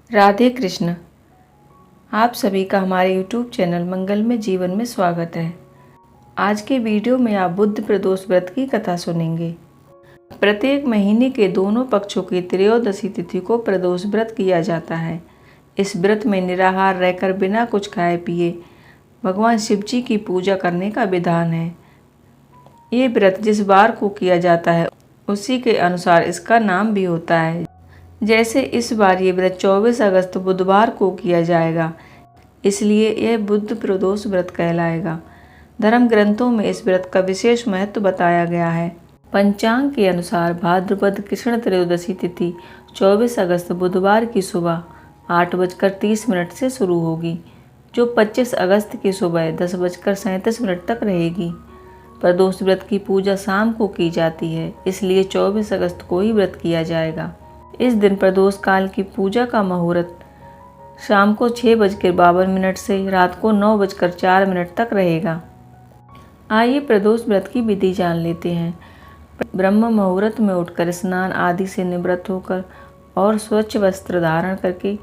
राधे कृष्ण। आप सभी का हमारे YouTube चैनल मंगलमय जीवन में स्वागत है। आज के वीडियो में आप बुद्ध प्रदोष व्रत की कथा सुनेंगे। प्रत्येक महीने के दोनों पक्षों की त्रयोदशी तिथि को प्रदोष व्रत किया जाता है। इस व्रत में निराहार रहकर बिना कुछ खाए पिए भगवान शिव जी की पूजा करने का विधान है। ये व्रत जिस बार को किया जाता है उसी के अनुसार इसका नाम भी होता है। जैसे इस बार ये व्रत 24 अगस्त बुधवार को किया जाएगा, इसलिए यह बुद्ध प्रदोष व्रत कहलाएगा। धर्म ग्रंथों में इस व्रत का विशेष महत्व बताया गया है। पंचांग के अनुसार भाद्रपद कृष्ण त्रयोदशी तिथि 24 अगस्त बुधवार की सुबह 8:30 से शुरू होगी, जो 25 अगस्त की सुबह 10:37 तक रहेगी। प्रदोष व्रत की पूजा शाम को की जाती है, इसलिए 24 अगस्त को ही व्रत किया जाएगा। इस दिन प्रदोष काल की पूजा का मुहूर्त शाम को 6:52 से रात को 9:04 तक रहेगा। आइए प्रदोष व्रत की विधि जान लेते हैं। ब्रह्म मुहूर्त में उठकर स्नान आदि से निवृत्त होकर और स्वच्छ वस्त्र धारण करके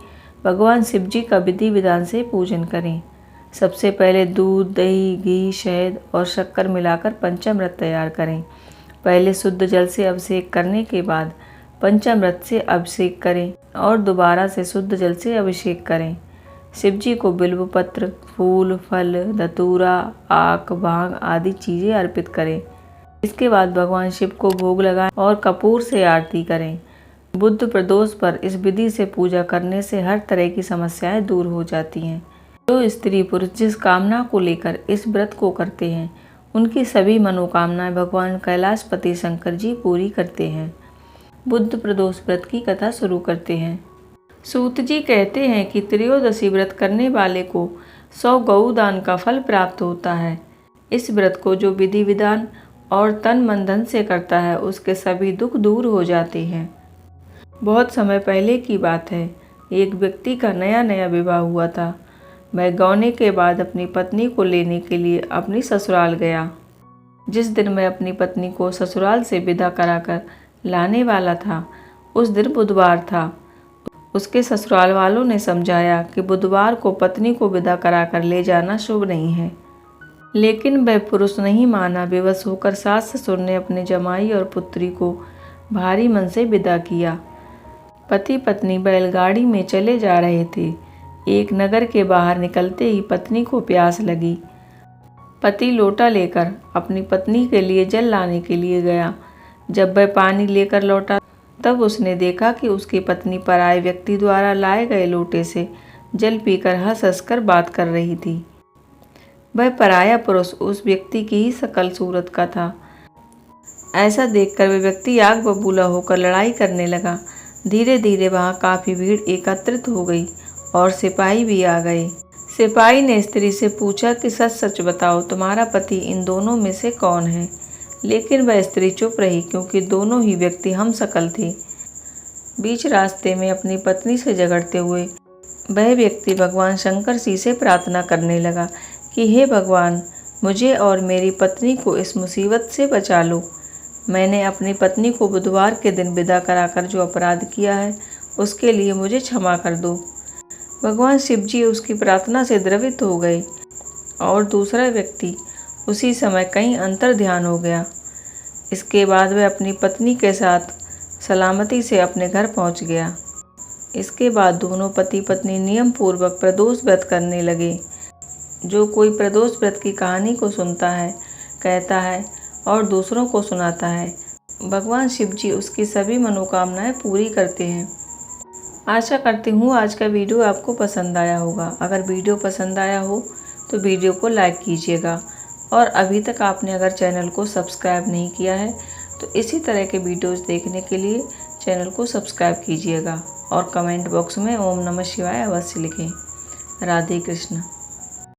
भगवान शिव जी का विधि विधान से पूजन करें। सबसे पहले दूध, दही, घी, शहद और शक्कर मिलाकर पंचामृत तैयार करें। पहले शुद्ध जल से अभिषेक करने के बाद पंचामृत से अभिषेक करें और दोबारा से शुद्ध जल से अभिषेक करें। शिव जी को बिल्व पत्र, फूल, फल, धतूरा, आक, भांग आदि चीज़ें अर्पित करें। इसके बाद भगवान शिव को भोग लगाएं और कपूर से आरती करें। बुद्ध प्रदोष पर इस विधि से पूजा करने से हर तरह की समस्याएं दूर हो जाती हैं। जो स्त्री पुरुष जिस कामना को लेकर इस व्रत को करते हैं, उनकी सभी मनोकामनाएं भगवान कैलाशपति शंकर जी पूरी करते हैं। बुद्ध प्रदोष व्रत की कथा शुरू करते हैं। सूत जी कहते हैं कि त्रयोदशी व्रत करने वाले को 100 गौदान का फल प्राप्त होता है। इस व्रत को जो विधि विधान और तन मन धन से करता है, उसके सभी दुख दूर हो जाते हैं। बहुत समय पहले की बात है, एक व्यक्ति का नया नया विवाह हुआ था। वह गौने के बाद अपनी पत्नी को लेने के लिए अपनी ससुराल गया। जिस दिन मैं अपनी पत्नी को ससुराल से विदा कराकर लाने वाला था, उस दिन बुधवार था। उसके ससुराल वालों ने समझाया कि बुधवार को पत्नी को विदा कराकर ले जाना शुभ नहीं है, लेकिन वह पुरुष नहीं माना। विवश होकर सास ससुर ने अपने जमाई और पुत्री को भारी मन से विदा किया। पति पत्नी बैलगाड़ी में चले जा रहे थे। एक नगर के बाहर निकलते ही पत्नी को प्यास लगी। पति लोटा लेकर अपनी पत्नी के लिए जल लाने के लिए गया। जब वह पानी लेकर लौटा, तब उसने देखा कि उसकी पत्नी पराये व्यक्ति द्वारा लाए गए लोटे से जल पीकर हंस हंस कर बात कर रही थी। वह पराया पुरुष उस व्यक्ति की ही शकल सूरत का था। ऐसा देखकर वह व्यक्ति आग बबूला होकर लड़ाई करने लगा। धीरे धीरे वहाँ काफ़ी भीड़ एकत्रित हो गई और सिपाही भी आ गए। सिपाही ने स्त्री से पूछा कि सच सच बताओ, तुम्हारा पति इन दोनों में से कौन है? लेकिन वह स्त्री चुप रही, क्योंकि दोनों ही व्यक्ति हम शकल थे। बीच रास्ते में अपनी पत्नी से झगड़ते हुए वह व्यक्ति भगवान शंकर जी से प्रार्थना करने लगा कि हे भगवान, मुझे और मेरी पत्नी को इस मुसीबत से बचा लो। मैंने अपनी पत्नी को बुधवार के दिन विदा कराकर जो अपराध किया है, उसके लिए मुझे क्षमा कर दो। भगवान शिव जी उसकी प्रार्थना से द्रवित हो गए और दूसरा व्यक्ति उसी समय कहीं अंतर ध्यान हो गया। इसके बाद वह अपनी पत्नी के साथ सलामती से अपने घर पहुंच गया। इसके बाद दोनों पति पत्नी नियम पूर्वक प्रदोष व्रत करने लगे। जो कोई प्रदोष व्रत की कहानी को सुनता है, कहता है और दूसरों को सुनाता है, भगवान शिव जी उसकी सभी मनोकामनाएं पूरी करते हैं। आशा करती हूँ आज का वीडियो आपको पसंद आया होगा। अगर वीडियो पसंद आया हो तो वीडियो को लाइक कीजिएगा, और अभी तक आपने अगर चैनल को सब्सक्राइब नहीं किया है तो इसी तरह के वीडियोस देखने के लिए चैनल को सब्सक्राइब कीजिएगा और कमेंट बॉक्स में ओम नमः शिवाय अवश्य लिखें। राधे कृष्ण।